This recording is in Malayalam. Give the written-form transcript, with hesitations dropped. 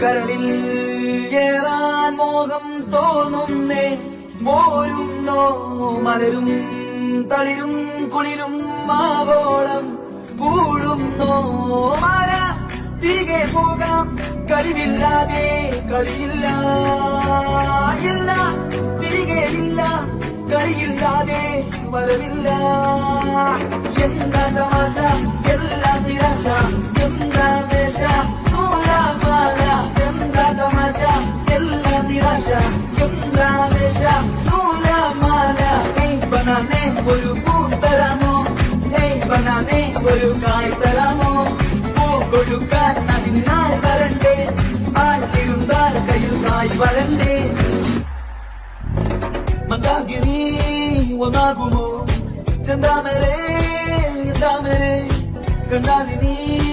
കരളിൽ ഏറാൻ മോഹം തോന്നുന്നേ പോരുന്നോ മലരും തളിരും കുളിരും മാവോളം കൂടുന്നോ മല തിരികെ പോകാം കഴിവില്ലാതെ കളിയില്ല ഇല്ല തിരികെ ഇല്ല കളിയില്ലാതെ വരവില്ല എന്താ തമാശ എല്ലാം നിരാശ എന്താ വേഷ നൂലാമാല എന്താ തമാശ എല്ലാം നിരാശ എന്താ വേഷ നൂലാമാല ബനാനെ ഒരു പൂ തരാമോ ബനാനെ ഒരു കായ് തരാമോ പൂ കൊടുക്കാൻ അതിനാൽ വരണ്ടേ ആഴ്ത്തിരുന്നാൽ കയ്യിൽ കായ് വരണ്ടേ മന്ദാകിനി ഒന്നാകുമോ ചെന്താമരേ കണ്ടാലിനി